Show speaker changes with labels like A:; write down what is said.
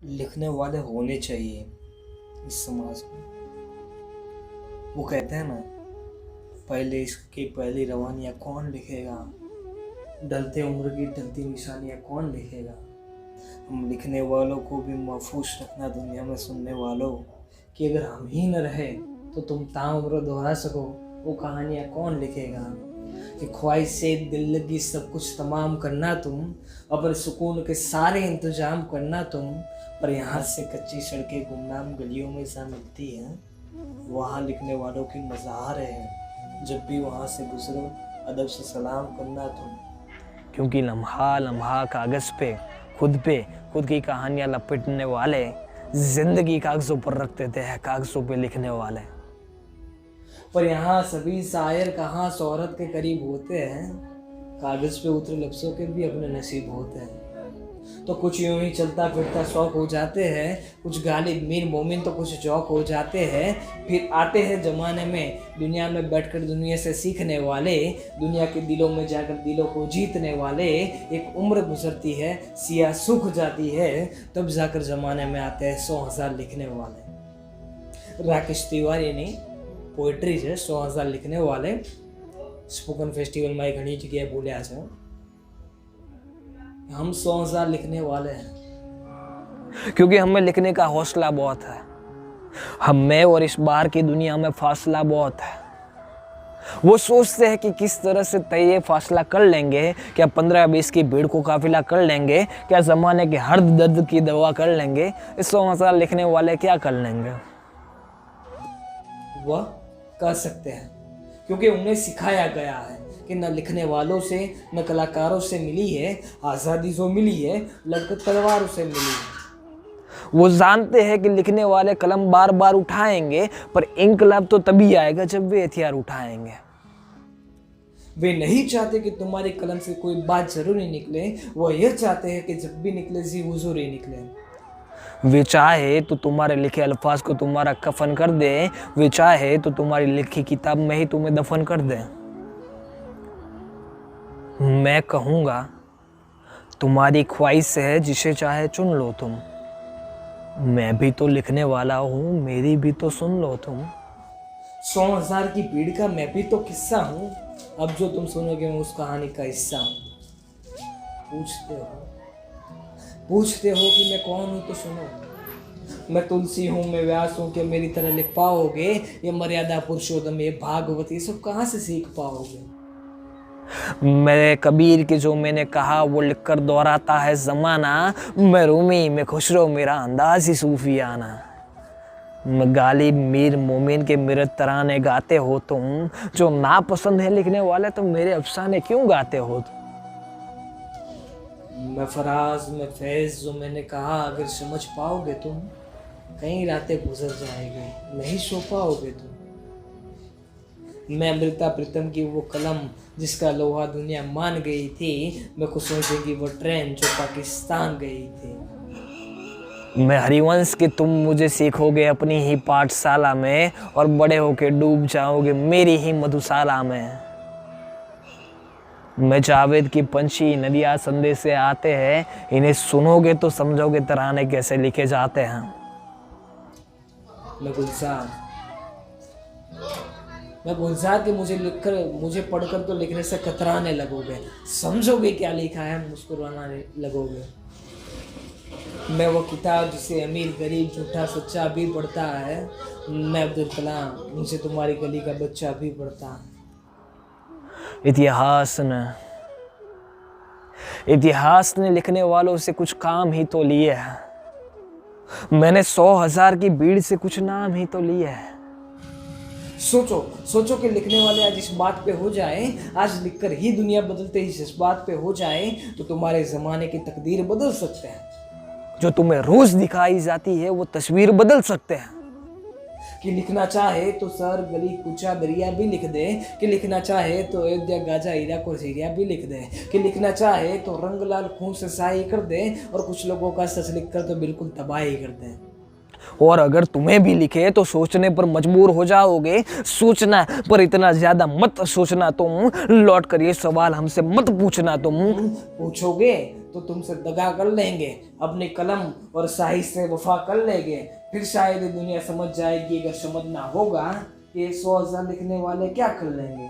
A: लिखने वाले होने चाहिए इस समाज में। वो कहते हैं ना, पहले इसकी पहली रवानियाँ कौन लिखेगा, ढलते उम्र की ढलती निशानियाँ कौन लिखेगा। हम लिखने वालों को भी महफूज रखना दुनिया में सुनने वालों, कि अगर हम ही न रहे तो तुम ताउम्र दोहरा सको वो कहानियाँ कौन लिखेगा। कि ख्वाहिश से दिल लगी सब कुछ तमाम करना तुम, अबर सुकून के सारे इंतजाम करना तुम, पर यहाँ से कच्ची सड़कें गुमनाम गलियों में सा मिलती हैं, वहाँ लिखने वालों की मज़ार है, जब भी वहाँ से गुजरो अदब से सलाम करना तुम।
B: क्योंकि लम्हा लम्हा कागज़ पे खुद की कहानियाँ लपेटने वाले जिंदगी कागज़ों पर रख देते हैं, कागज़ों पे लिखने वाले।
A: पर यहाँ सभी शायर कहाँ शोहरत के करीब होते हैं, कागज़ पे उतरे लफ्ज़ों के भी अपने नसीब होते हैं। तो कुछ यूं ही चलता फिरता शौक हो जाते हैं, कुछ गालिब मीर मोमिन तो कुछ जौक हो जाते हैं। फिर आते हैं ज़माने में दुनिया में बैठकर दुनिया से सीखने वाले, दुनिया के दिलों में जाकर दिलों को जीतने वाले। एक उम्र गुजरती है, सिया सूख जाती है, तब जाकर ज़माने में आते हैं 100,000 लिखने वाले। राकेश तिवारी ने पोएट्री છે 100,000 लिखने वाले स्पोकन फेस्टिवल में घनी जगह बोलिया છે। हम 100,000 लिखने वाले हैं
B: क्योंकि हमें लिखने का हौसला बहुत है, हम में और इस बार की दुनिया में फासला बहुत है। वो सोचते हैं कि किस तरह से तय फासला कर लेंगे, क्या 15-20 की भीड़ को काफिला कर लेंगे, क्या जमाने के हर दर्द की दवा कर लेंगे। इस 100,000 लिखने वाले क्या कर लेंगे।
A: वह कर सकते हैं, क्योंकि उन्हें सिखाया गया है कि न लिखने वालों से न कलाकारों से मिली है आज़ादी, जो मिली है लड़कर तलवारों से मिली है।
B: वो जानते हैं कि लिखने वाले कलम बार बार उठाएंगे, पर इंकलाब तो तभी आएगा जब वे हथियार उठाएंगे।
A: वे नहीं चाहते कि तुम्हारी कलम से कोई बात जरूरी निकले, वो यह चाहते हैं कि जब भी निकले जी हुजूर ही निकले।
B: वे चाहे तो तुम्हारे लिखे अल्फाज को तुम्हारा कफन कर दे, वे चाहे तो तुम्हारी लिखी किताब में ही तुम्हें दफन कर दे। मैं कहूँगा तुम्हारी ख्वाहिश है, जिसे चाहे चुन लो तुम। मैं भी तो लिखने वाला हूँ, मेरी भी तो सुन लो तुम।
A: 100,000 की भीड़ का मैं भी तो किस्सा हूँ, अब जो तुम सुनोगे मैं उस कहानी का हिस्सा हूँ। पूछते हो कि मैं कौन हूँ, तो सुनो। मैं तुलसी हूँ, मैं व्यास हूँ, कि मेरी तरह लिख पाओगे। ये मर्यादा पुरुषोत्तम, ये भागवती सब कहाँ से सीख पाओगे।
B: मेरे कबीर के जो मैंने कहा वो लिखकर दोहराता है जमाना। मैं रूमी, मैं खुशरो, मेरा अंदाज ही सूफियाना। मैं गालिब मीर मोमिन के मेरे तराने गाते हो तुम, जो नापसंद है लिखने वाले तो मेरे अफसाने क्यों गाते हो तुम।
A: मैं फराज, मैं फैज, जो मैंने कहा अगर समझ पाओगे तुम, कई रातें गुजर जाएगी नहीं सो पाओगे तुम। मैं अमृता प्रीतम की वो कलम जिसका लोहा दुनिया मान गई थी, मैं खुश सोचेगी वो ट्रेन जो पाकिस्तान गई थी।
B: मैं हरिवंश के तुम मुझे सीखोगे अपनी ही पाठशाला में, और बड़े होके डूब जाओगे मेरी ही मधुशाला में। मैं जावेद की पंछी नदिया संदेश से आते हैं, इन्हें सुनोगे तो समझोगे तराने कैसे लिखे जाते हैं।
A: मैं गुलजार के मुझे पढ़कर तो लिखने से कतराने लगोगे, समझोगे क्या लिखा है मुस्कुराने लगोगे। मैं वो किताब जिसे अमीर गरीब झूठा सच्चा भी पढ़ता है, मैं अब्दुल कलाम, मुझे तुम्हारी गली का बच्चा भी पढ़ता है।
B: इतिहास ने लिखने वालों से कुछ काम ही तो लिए है। मैंने 100,000 की भीड़ से कुछ नाम ही तो लिए है।
A: सोचो कि लिखने वाले आज इस बात पे हो जाए, आज लिखकर ही दुनिया बदलते ही इस बात पे हो जाए, तो तुम्हारे ज़माने की तकदीर बदल सकते हैं।
B: जो तुम्हें रोज दिखाई जाती है वो तस्वीर बदल सकते हैं।
A: कि लिखना चाहे तो सर गली कूचा दरिया भी लिख दे, कि लिखना चाहे तो अयोध्या गाजा इराक और सीरिया भी लिख दे, कि लिखना चाहे तो रंग लाल खून से स्याही कर दे, और कुछ लोगों का सच लिखकर तो बिल्कुल तबाही कर दे।
B: और अगर तुम्हें भी लिखे तो सोचने पर मजबूर हो जाओगे। सोचना पर इतना ज्यादा मत सोचना तुम, लौट कर ये सवाल हमसे मत पूछना तुम।
A: पूछोगे तो तुमसे दगा कर लेंगे, अपनी कलम और शाही से वफा कर लेंगे। फिर शायद ये दुनिया समझ जाएगी, अगर समझना होगा कि 100,000 लिखने वाले क्या कर लेंगे।